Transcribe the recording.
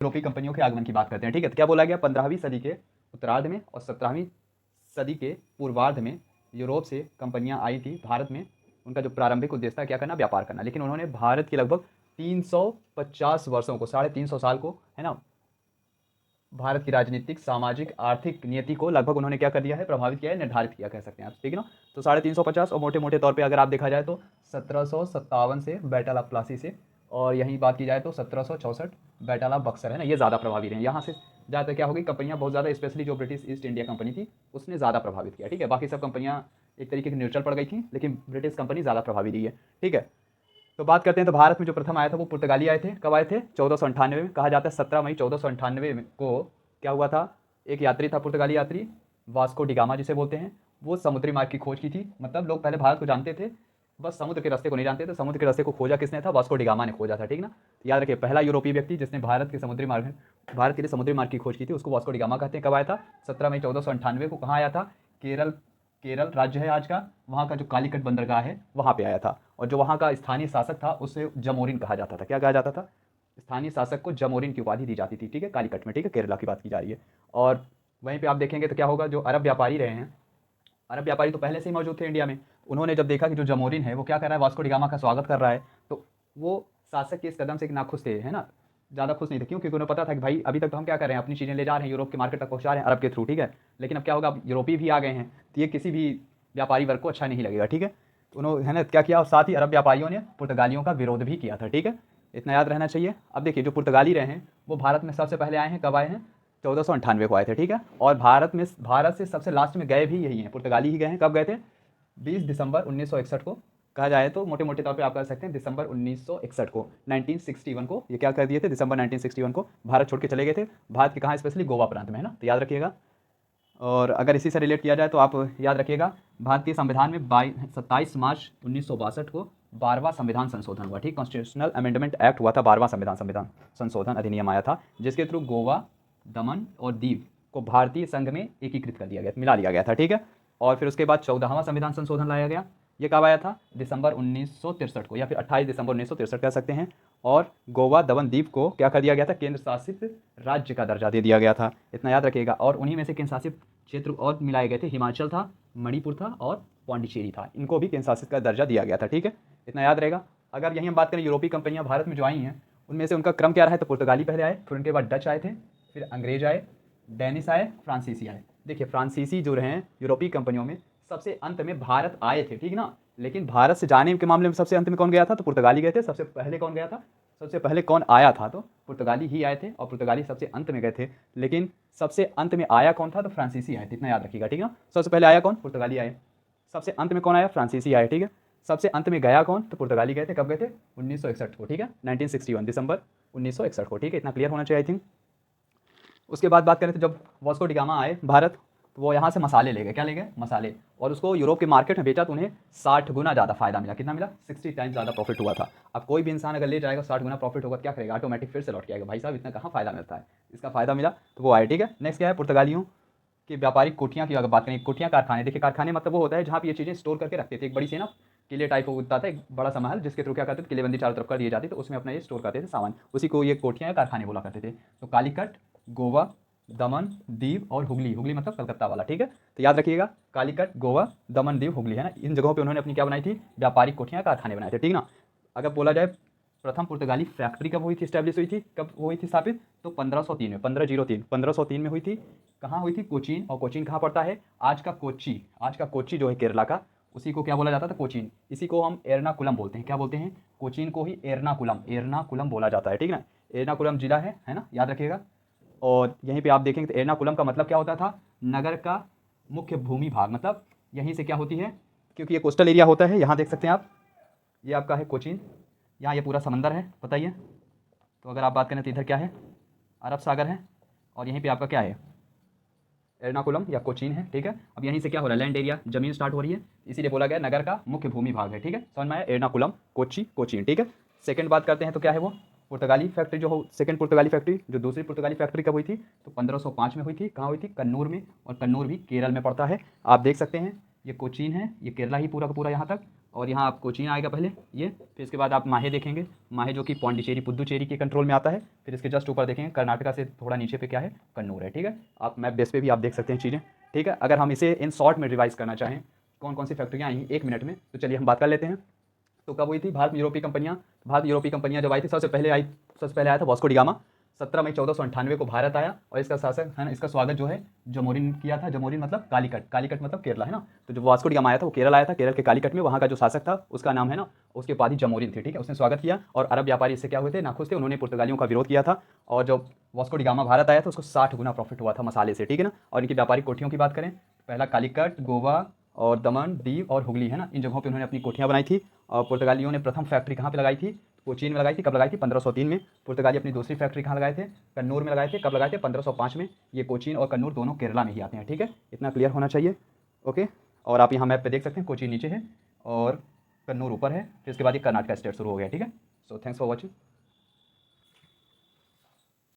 यूरोपीय कंपनियों के आगमन की बात करते हैं। ठीक है, तो क्या बोला गया, 15वीं सदी के उत्तरार्ध में और 17वीं सदी के पूर्वार्ध में यूरोप से कंपनियां आई थी भारत में। उनका जो प्रारंभिक उद्देश्य था क्या करना, व्यापार करना। लेकिन उन्होंने भारत की लगभग 350 वर्षों को, 350 साल को, है ना, भारत की राजनीतिक, सामाजिक, आर्थिक नियति को लगभग उन्होंने क्या कर दिया है, प्रभावित किया है, निर्धारित किया कह सकते हैं आप। ठीक है ना। तो 350 और मोटे मोटे तौर पे अगर आप देखा जाए तो 1757 से बैटल ऑफ प्लासी से, और यही बात की जाए तो 1764 बैटल ऑफ बक्सर, है ना, ये ज़्यादा प्रभावी रहे। यहाँ से ज़्यादातर क्या होगी, कंपनियाँ बहुत ज़्यादा, स्पेशली जो ब्रिटिश ईस्ट इंडिया कंपनी थी उसने ज़्यादा प्रभावित किया। ठीक है, बाकी सब कंपनियाँ एक तरीके की न्यूट्रल पड़ गई थी, लेकिन ब्रिटिश कंपनी ज़्यादा प्रभावी रही है। ठीक है, तो बात करते हैं, तो भारत में जो प्रथम आया था वो पुर्तगाली आए थे। कब आए थे, 1498 में। कहा जाता है 17 मई 1498 को क्या हुआ था, एक यात्री था, पुर्तगाली यात्री, वास्को डिगामा जिसे बोलते हैं, वो समुद्री मार्ग की खोज की थी। मतलब लोग पहले भारत को जानते थे, बस समुद्र के रास्ते को नहीं जानते थे। समुद्र के रास्ते को खोजा किसने था, वास्को डिगामा ने खोजा था। ठीक ना, तो याद रखिए, पहला यूरोपीय व्यक्ति जिसने भारत के समुद्री मार्ग, भारत के लिए समुद्री मार्ग की खोज की थी, उसको वास्को डिगामा कहते हैं। कब आया था, 17 मई 1498 को। कहाँ आया था, केरल, केरल राज्य है आज का, वहाँ का जो कालीकट बंदरगाह है वहाँ पे आया था। और जो वहाँ का स्थानीय शासक था उसे जमोरिन कहा जाता था। क्या कहा जाता था, स्थानीय शासक को जमोरिन की उपाधि दी जाती थी। ठीक है, कालीकट में। ठीक है, केरला की बात की जा रही है। और वहीं पे आप देखेंगे तो क्या होगा, जो अरब व्यापारी रहे हैं, अरब व्यापारी तो पहले से ही मौजूद थे इंडिया में, उन्होंने जब देखा कि जो जमोरिन है वो क्या कर रहा है, वास्को डिगामा का स्वागत कर रहा है, तो वो शासक के इस कदम से नाखुश थे, है ना, ज़्यादा खुश नहीं थे। क्यों, क्योंकि उन्हें पता था कि भाई अभी तक तो हम क्या कर रहे हैं, अपनी चीज़ें ले जा रहे हैं, यूरोप के मार्केट तक पहुँचा रहे हैं अरब के थ्रू। ठीक है, लेकिन अब क्या होगा, अब यूरोपी भी आ गए हैं, तो ये किसी भी व्यापारी वर्ग को अच्छा नहीं लगेगा। ठीक है, तो उन्होंने, है ना, क्या किया, और साथ ही अरब व्यापारियों ने पुर्तगालियों का विरोध भी किया था। ठीक है, इतना याद रहना चाहिए। अब देखिए, जो पुर्तगाली रहे हैं वो भारत में सबसे पहले आए हैं। कब आए हैं, 1498 को आए थे। ठीक है, और भारत से सबसे लास्ट में गए भी यही हैं, पुर्तगाली ही गए हैं। कब गए थे, 20 दिसंबर 1961 को। कहा जाए तो मोटे मोटे तौर पे आप कह सकते हैं दिसंबर 1961 को, 1961 को ये क्या कर दिए थे, दिसंबर 1961 को भारत छोड़ के चले गए थे। भारत के कहाँ, स्पेशली गोवा प्रांत में, है ना, तो याद रखिएगा। और अगर इसी से रिलेट किया जाए तो आप याद रखिएगा, भारतीय संविधान में 27 मार्च 1962 को 12वां संविधान संशोधन हुआ। ठीक, कॉन्स्टिट्यूशनल अमेंडमेंट एक्ट हुआ था, 12वां संविधान संशोधन अधिनियम आया था, जिसके थ्रू गोवा, दमन और दीव को भारतीय संघ में एकीकृत कर दिया गया, मिला लिया गया था। ठीक है, और फिर उसके बाद 14वां संविधान संशोधन लाया गया। ये कब आया था, दिसंबर 1963 को, या फिर 28 दिसंबर 1963 कह सकते हैं। और गोवा, दमन, दीव को क्या कर दिया गया था, केंद्र शासित राज्य का दर्जा दे दिया गया था। इतना याद रखिएगा। और उन्हीं में से केंद्र शासित क्षेत्र और मिलाए गए थे, हिमाचल था, मणिपुर था और पौंडीचेरी था, इनको भी केंद्र शासित का दर्जा दिया गया था। ठीक है, इतना याद रहेगा। अगर यहीं हम बात करें यूरोपीय कंपनियां भारत में जो आई हैं, उनमें से उनका क्रम क्या रहा है, तो पुर्तगाली पहले आए, फिर उनके बाद डच आए थे, फिर अंग्रेज आए, डेनिश आए, फ्रांसीसी आए। देखिए, फ्रांसीसी जो रहे हैं यूरोपीय कंपनियों में, सबसे अंत में भारत आए थे। ठीक ना, लेकिन भारत से जाने के मामले में सबसे अंत में कौन गया था, तो पुर्तगाली गए थे। सबसे पहले कौन गया था, सबसे पहले कौन आया था, तो पुर्तगाली ही आए थे, और पुर्तगाली सबसे अंत में गए थे। लेकिन सबसे अंत में आया कौन था, तो फ्रांसीसी आए थे। इतना याद रखिएगा। ठीक है, सबसे पहले आया कौन, पुर्तगाली आए, सबसे अंत में कौन आया, फ्रांसीसी आए। ठीक है, सबसे अंत में गया कौन, तो पुर्तगाली गए थे। कब गए थे, 1961 को। ठीक है, 1961 दिसंबर 1961 को। ठीक है, इतना क्लियर होना चाहिए आई थिंक। उसके बाद बात करें तो जब वास्को डिगामा आए भारत, तो वो यहाँ से मसाले ले गए। क्या ले गए, मसाले, और उसको यूरोप के मार्केट में बेचा तो उन्हें 60 गुना ज़्यादा फायदा मिला। कितना मिला, 60 टाइम्स ज़्यादा प्रॉफिट हुआ था। अब कोई भी इंसान अगर ले जाएगा 60 गुना प्रॉफिट होगा तो क्या करेगा, ऑटोमेटिक फिर से लौट के आएगा, भाई साहब इतना कहाँ फायदा मिलता है, इसका फायदा मिला तो वो आए। ठीक है, नेक्स्ट क्या है, पुर्तगालियों की व्यापारिक कोठियाँ की अगर बात करें, कोठियाँ कारखाने। देखिए, कारखाने मतलब वो होता है जहाँ पे ये चीज़ें स्टोर करके रखते थे। एक बड़ी सी ना किले टाइप होता था, एक बड़ा सा महल, जिसके थ्रू क्या करते थे, किलेबंदी चारों तरफ कर दिए जाती, तो उसमें अपना ये स्टोर करते थे सामान, उसी को ये कोठियाँ या कारखाने बोला करते थे। तो कालीकट, गोवा, दमन, दीव और हुगली, हुगली मतलब कलकत्ता वाला। ठीक है, तो याद रखिएगा, कालीकट, गोवा, दमन, दीव, हुगली, है ना, इन जगहों पे उन्होंने अपनी क्या बनाई थी, व्यापारिक कोठियाँ, कारखाने बनाए थे। ठीक ना। अगर बोला जाए प्रथम पुर्तगाली फैक्ट्री कब हुई थी, स्टैब्लिश हुई थी, कब हुई थी स्थापित, तो 1503 में, 1503 में हुई थी। कहाँ हुई थी, कोचीन। और कोचीन कहाँ पड़ता है, आज का कोच्चि, आज का कोच्चि जो है केरला का, उसी को क्या बोला जाता था, कोचीन। इसी को हम एर्नाकुलम बोलते हैं। क्या बोलते हैं, कोचीन को ही एर्नाकुलम, एर्नाकुलम बोला जाता है। ठीक ना, एर्नाकुलम जिला है ना, याद रखिएगा। और यहीं पे आप देखेंगे तो एर्नाकुलम का मतलब क्या होता था, नगर का मुख्य भूमि भाग, मतलब यहीं से क्या होती है, क्योंकि ये कोस्टल एरिया होता है। यहाँ देख सकते हैं आप, ये आपका है कोचीन, यहाँ ये पूरा समंदर है, बताइए। तो अगर आप बात करें तो इधर क्या है, अरब सागर है, और यहीं पे आपका क्या है, एर्नाकुलम या कोचीन है। ठीक है, अब यहीं से क्या हो रहा है, लैंड एरिया, जमीन स्टार्ट हो रही है, इसीलिए बोला गया नगर का मुख्य भूमि भाग है। ठीक है, समझ में आया, एर्नाकुलम, कोच्चि, कोचीन। ठीक है, सेकंड बात करते हैं तो क्या है वो, पुर्तगाली फैक्ट्री जो हो, सेकंड पुर्तगाली फैक्ट्री, जो दूसरी पुर्तगाली फैक्ट्री कब हुई थी, तो 1505 में हुई थी। कहाँ हुई थी, कन्नूर में, और कन्नूर भी केरल में पड़ता है। आप देख सकते हैं ये कोचीन है, ये केरला ही पूरा का पूरा यहाँ तक, और यहाँ आप कोचीन आएगा पहले ये, फिर इसके बाद आप माहे देखेंगे, माहे जो कि पौंडीचेरी पुदुचेरी के कंट्रोल में आता है। फिर इसके जस्ट ऊपर देखेंगे कर्नाटका से थोड़ा नीचे पे क्या है, कन्नूर है। ठीक है, आप मैप बेस पे भी आप देख सकते हैं चीज़ें। ठीक है, अगर हम इसे इन शॉर्ट में रिवाइज करना चाहें कौन कौन सी फैक्ट्रियाँ आई 1 मिनट में, तो चलिए हम बात कर लेते हैं। तो कब हुई थी भारत में यूरोपीय कंपनियाँ? भारत यूरोपीय कंपनियाँ जब आई थी सबसे पहले आया था वास्को डी गामा। 17 मई 1498 को भारत आया, और इसका शासक है ना, इसका स्वागत जो है जमोरिन ने किया था। जमोरिन मतलब कालीकट, कालीकट मतलब केरला है ना। तो जो वास्को डी गामा आया था वो केरल आया था, केरल के कालीकट में वहाँ का जो शासक था उसका नाम है ना, उसकी उपाधि जमोरिन थी। ठीक है, उसने स्वागत किया, और अरब व्यापारी इससे क्या हुए थे, नाखुश थे, उन्होंने पुर्तगालियों का विरोध किया था। और जब वास्को डी गामा भारत आया था उसको 60 गुना प्रॉफिट हुआ था मसाले से। ठीक है ना। और इनकी व्यापारिक कोठियों की बात करें, पहला कालीकट, गोवा और दमन, दीव और हुगली है ना, इन जगहों पे उन्होंने अपनी कोठियाँ बनाई थी। और पुर्तगालियों ने प्रथम फैक्ट्री कहाँ पे लगाई थी? कोचीन में लगाई थी। कब लगाई थी? 1503 में। पुर्तगाली अपनी दूसरी फैक्ट्री कहाँ लगाए थे? कन्नूर में लगाए थे। कब लगाए थे? 1505 में। ये कोचीन और कन्नूर दोनों केरला में ही आते हैं। ठीक है, इतना क्लियर होना चाहिए। ओके, और आप यहाँ मैप पे देख सकते हैं कोचीन नीचे है और कन्नूर ऊपर है, फिर इसके बाद ये कर्नाटका स्टेट शुरू हो गया। ठीक है, सो थैंक्स फॉर वॉचिंग।